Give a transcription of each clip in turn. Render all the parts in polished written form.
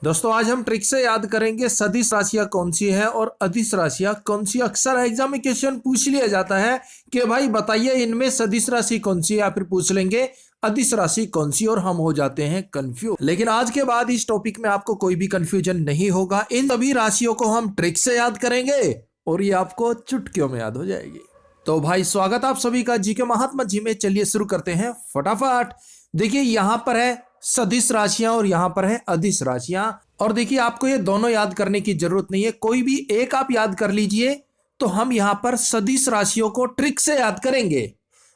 दोस्तों आज हम ट्रिक से याद करेंगे सदिश राशियां कौन सी है और अदिश राशियां कौन सी। अक्सर एग्जाम में क्वेश्चन पूछ लिया जाता है कि भाई बताइए इनमें सदिश राशि कौन सी है, या फिर पूछ लेंगे अदिश राशि कौन सी, और हम हो जाते हैं कंफ्यूज। लेकिन आज के बाद इस टॉपिक में आपको कोई भी कंफ्यूजन नहीं होगा। इन सभी राशियों को हम ट्रिक से याद करेंगे और ये आपको चुटकियों में याद हो जाएगी। तो भाई स्वागत आप सभी का जी के महात्मा जी में। चलिए शुरू करते हैं फटाफट। देखिए यहां पर है सदिश राशियां और यहां पर है अदिश राशियां। और देखिए आपको ये दोनों याद करने की जरूरत नहीं है, कोई भी एक आप याद कर लीजिए। तो हम यहां पर सदिश राशियों को ट्रिक से याद करेंगे।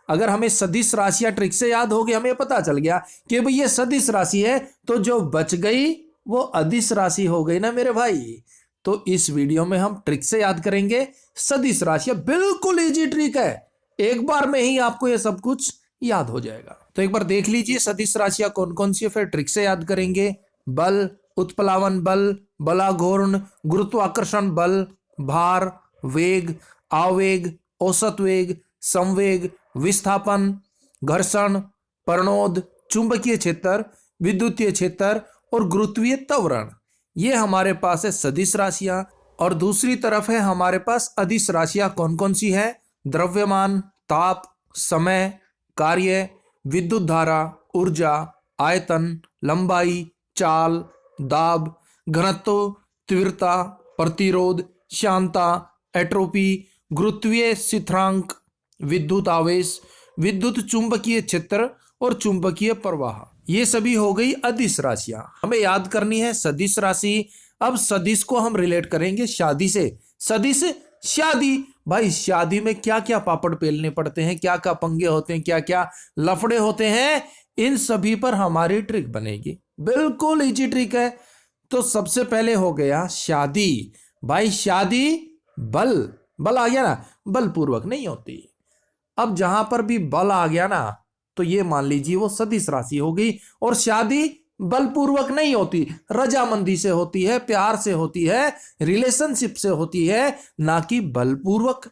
अगर हमें सदिश राशियां ट्रिक से याद हो गई, हमें पता चल गया कि भाई ये सदिश राशि है, तो जो बच गई वो अदिश राशि हो गई ना मेरे भाई। तो इस वीडियो में हम ट्रिक से याद करेंगे सदिश राशियां। बिल्कुल इजी ट्रिक है, एक बार में ही आपको ये सब कुछ याद हो जाएगा। तो एक बार देख लीजिए सदिश राशियां कौन कौन सी है, फिर ट्रिक से याद करेंगे। बल, उत्प्लावन बल, बलाघूर्ण, गुरुत्वाकर्षण बल, भार, वेग, आवेग, औसत वेग, संवेग, विस्थापन, घर्षण, प्रणोद, चुंबकीय क्षेत्र, विद्युतीय क्षेत्र और गुरुत्वीय त्वरण। ये हमारे पास है सदिश राशियां। और दूसरी तरफ है हमारे पास अदिश राशियां। कौन कौन सी है? द्रव्यमान, ताप, समय, कार्य, विद्युत धारा, ऊर्जा, आयतन, लंबाई, चाल, दाब, घनत्व, तीव्रता, प्रतिरोध, श्यानता, एट्रोपी, गुरुत्वीय स्थिरांक, विद्युत आवेश, विद्युत चुंबकीय क्षेत्र और चुंबकीय प्रवाह। ये सभी हो गई अदिश राशियां। हमें याद करनी है सदिश राशि। अब सदिश को हम रिलेट करेंगे शादी से। सदिश शादी, भाई शादी में क्या क्या पापड़ पेलने पड़ते हैं, क्या क्या पंगे होते हैं, क्या क्या लफड़े होते हैं, इन सभी पर हमारी ट्रिक बनेगी। बिल्कुल इजी ट्रिक है। तो सबसे पहले हो गया शादी। भाई शादी बल, बल आ गया ना, बलपूर्वक नहीं होती। अब जहां पर भी बल आ गया ना, तो ये मान लीजिए वो सदिश राशि हो गई। और शादी बलपूर्वक नहीं होती, रजामंदी से होती है, प्यार से होती है, रिलेशनशिप से होती है, ना कि बलपूर्वक।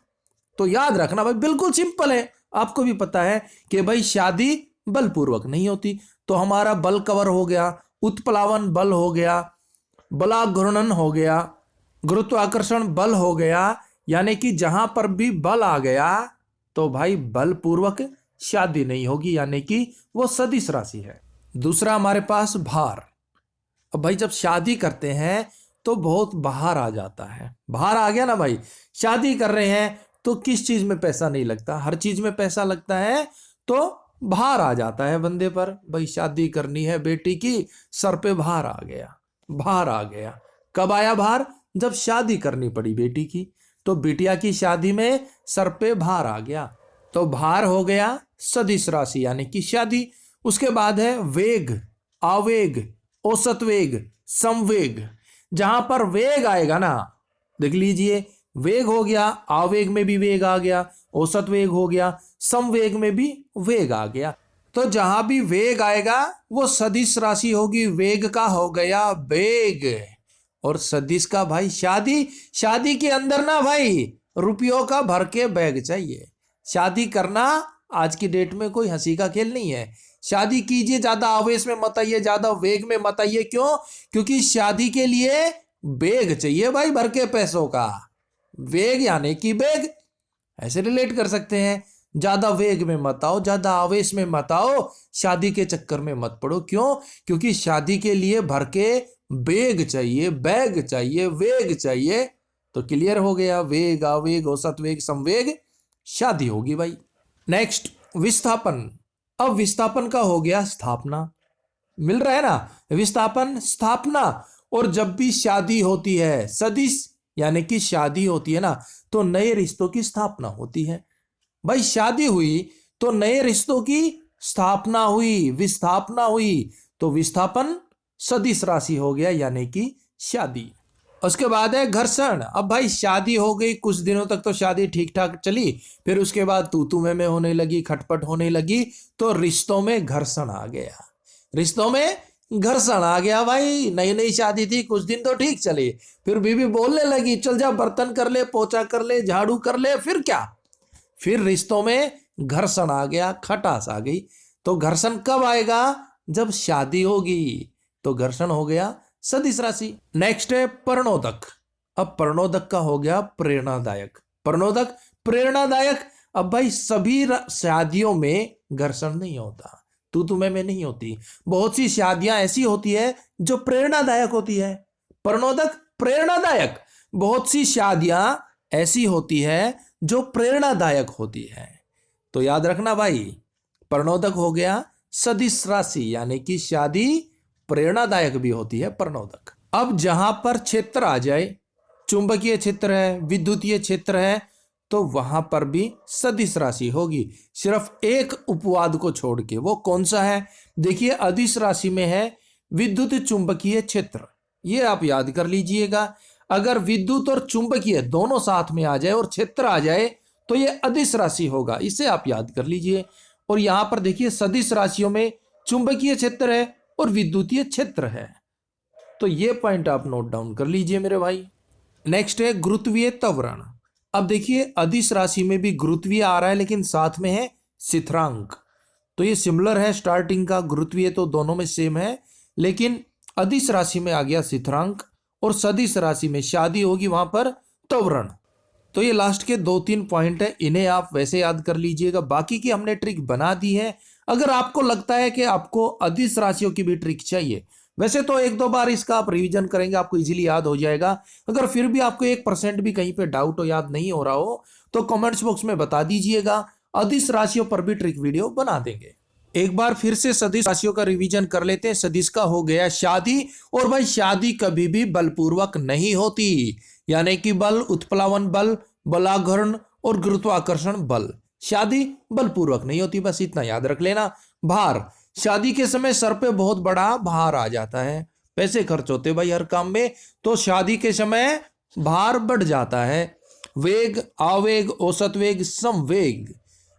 तो याद रखना भाई, बिल्कुल सिंपल है। आपको भी पता है कि भाई शादी बलपूर्वक नहीं होती। तो हमारा बल कवर हो गया, उत्प्लावन बल हो गया, बलाघूर्णन हो गया, गुरुत्वाकर्षण बल हो गया। यानी कि जहां पर भी बल आ गया तो भाई बलपूर्वक शादी नहीं होगी, यानी कि वो सदिश राशि है। दूसरा हमारे पास भार। अब भाई जब शादी करते हैं तो बहुत बाहर आ जाता है। बाहर आ गया ना भाई, शादी कर रहे हैं तो किस चीज में पैसा नहीं लगता, हर चीज में पैसा लगता है। तो भार आ जाता है बंदे पर। भाई शादी करनी है बेटी की, सर पे भार आ गया, भार आ गया। कब आया भार? जब शादी करनी पड़ी बेटी की। तो बिटिया की शादी में सर पे भार आ गया, तो भार हो गया सदिश राशि यानी कि शादी। उसके बाद है वेग, आवेग, औसत वेग, संवेग। जहां पर वेग आएगा ना, देख लीजिए वेग हो गया, आवेग में भी वेग आ गया, औसत वेग हो गया, संवेग में भी वेग आ गया। तो जहां भी वेग आएगा वो सदिश राशि होगी। वेग का हो गया वेग, और सदिश का भाई शादी। शादी के अंदर ना भाई रुपयों का भर के बैग चाहिए। शादी करना आज की डेट में कोई हंसी का खेल नहीं है। शादी कीजिए, ज्यादा आवेश में मत आइए, ज्यादा वेग में मत आइए। क्यों? क्योंकि शादी के लिए बैग चाहिए भाई, भर के पैसों का। वेग यानी कि बैग, ऐसे रिलेट कर सकते हैं। ज्यादा वेग में मत आओ, ज्यादा आवेश में मत आओ, शादी के चक्कर में मत पड़ो। क्यों? क्योंकि शादी के लिए भर के बैग चाहिए, बैग चाहिए, वेग चाहिए। तो क्लियर हो गया, वेग, आवेग, औसत वेग, संवेग, शादी होगी भाई। नेक्स्ट विस्थापन। अब विस्थापन का हो गया स्थापना। मिल रहा है ना, विस्थापन, स्थापना। और जब भी शादी होती है, सदिश यानी कि शादी होती है ना, तो नए रिश्तों की स्थापना होती है। भाई शादी हुई तो नए रिश्तों की स्थापना हुई, विस्थापना हुई। तो विस्थापन सदिश राशि हो गया यानी कि शादी। उसके बाद है घर्षण। अब भाई शादी हो गई, कुछ दिनों तक तो शादी ठीक ठाक चली, फिर उसके बाद तू में होने लगी, खटपट होने लगी, तो रिश्तों में घर्षण आ गया। रिश्तों में घर्षण आ गया भाई। नई नई शादी थी, कुछ दिन तो ठीक चली, फिर बीवी बोलने लगी चल जा बर्तन कर ले, पोछा कर ले, झाड़ू कर ले। फिर क्या? फिर रिश्तों में घर्षण आ गया, खटास आ गई। तो घर्षण कब आएगा? जब शादी होगी। तो घर्षण हो गया सदिश राशि। नेक्स्ट है प्रणोदक। अब प्रणोदक का हो गया प्रेरणादायक। प्रणोदक प्रेरणादायक। अब भाई सभी शादियों में घर्षण नहीं होता, तू तुम्हें में नहीं होती। बहुत सी शादियां ऐसी होती है जो प्रेरणादायक होती है। प्रणोदक प्रेरणादायक। बहुत सी शादियां ऐसी होती है जो प्रेरणादायक होती है। तो याद रखना भाई, प्रणोदक हो गया सदिश राशि, यानी कि शादी प्रेरणादायक भी होती है प्रणोदक। अब जहां पर क्षेत्र आ जाए, चुंबकीय क्षेत्र है, विद्युतीय क्षेत्र है, तो वहां पर भी सदिश राशि होगी, सिर्फ एक उपवाद को छोड़ के। वो कौन सा है? देखिए अदिश राशि में है विद्युत चुंबकीय क्षेत्र, ये आप याद कर लीजिएगा। अगर विद्युत और चुंबकीय दोनों साथ में आ जाए और क्षेत्र आ जाए तो ये अदिश राशि होगा, इसे आप याद कर लीजिए। और यहां पर देखिए सदिश राशियों में चुंबकीय क्षेत्र है और विद्युतीय क्षेत्र है, तो ये पॉइंट आप नोट डाउन कर लीजिए मेरे भाई। नेक्स्ट है गुरुत्वीय त्वरण। अब देखिए अदिश राशि में भी गुरुत्वीय आ रहा है लेकिन साथ में है स्थिरांक, तो ये सिमिलर है स्टार्टिंग का। गुरुत्वीय तो दोनों में सेम है, लेकिन अदिश राशि में आ गया स्थिरांक और सदिश राशि में शादी होगी वहां पर त्वरण। तो ये लास्ट के 2-3 पॉइंट है, इन्हें आप वैसे याद कर लीजिएगा। बाकी की हमने ट्रिक बना दी है। अगर आपको लगता है कि आपको अदिश राशियों की भी ट्रिक चाहिए, वैसे तो 1-2 बार इसका आप रिवीजन करेंगे आपको इजीली याद हो जाएगा। अगर फिर भी आपको 1% भी कहीं पे डाउट हो, याद नहीं हो रहा हो, तो कमेंट्स बॉक्स में बता दीजिएगा, अदिश राशियों पर भी ट्रिक वीडियो बना देंगे। एक बार फिर से सदिश राशियों का रिवीजन कर लेते हैं। सदिश का हो गया शादी, और भाई शादी कभी भी बलपूर्वक नहीं होती, यानी कि बल, उत्प्लावन बल, बलाघर्ण और गुरुत्वाकर्षण बल, शादी बलपूर्वक नहीं होती, बस इतना याद रख लेना। भार, शादी के समय सर पे बहुत बड़ा भार आ जाता है, पैसे खर्च होते भाई हर काम में, तो शादी के समय भार बढ़ जाता है। वेग, आवेग, औसत वेग, समवेग,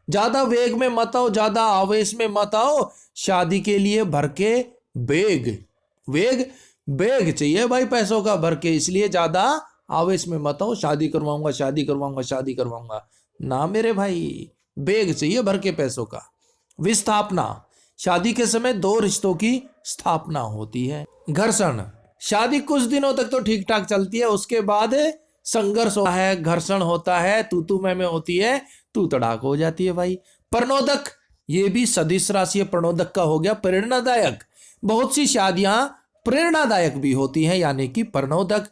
ज्यादा वेग में मत आओ, ज्यादा आवेश में मत आओ, शादी के लिए भर के बेग, वेग बेग चाहिए भाई पैसों का भर के, इसलिए ज्यादा आवेश में मत आओ, शादी करवाऊंगा शादी करवाऊंगा शादी करवाऊंगा ना मेरे भाई, बेग चाहिए भर के पैसों का। विस्थापना, शादी के समय 2 रिश्तों की स्थापना होती है। घर्षण, शादी कुछ दिनों तक तो ठीक ठाक चलती है, उसके बाद संघर्ष होता है, घर्षण होता है, तू मैं होती है, तू तड़ाक हो जाती है भाई। प्रणोदक, ये भी सदिश राशि प्रणोदक का हो गया प्रेरणादायक। बहुत सी शादियां प्रेरणादायक भी होती हैं, यानी कि प्रणोदक।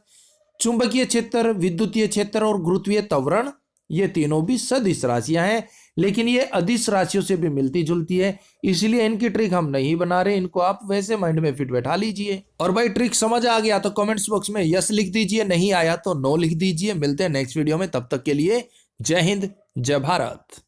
चुंबकीय क्षेत्र, विद्युतीय क्षेत्र और गुरुत्वीय त्वरण, ये तीनों भी सदिश राशियां हैं, लेकिन ये अदिश राशियों से भी मिलती जुलती है, इसलिए इनकी ट्रिक हम नहीं बना रहे, इनको आप वैसे माइंड में फिट बैठा लीजिए। और भाई ट्रिक समझ आ गया तो कमेंट्स बॉक्स में यस लिख दीजिए, नहीं आया तो नो लिख दीजिए। मिलते हैं नेक्स्ट वीडियो में, तब तक के लिए जय हिंद जय भारत।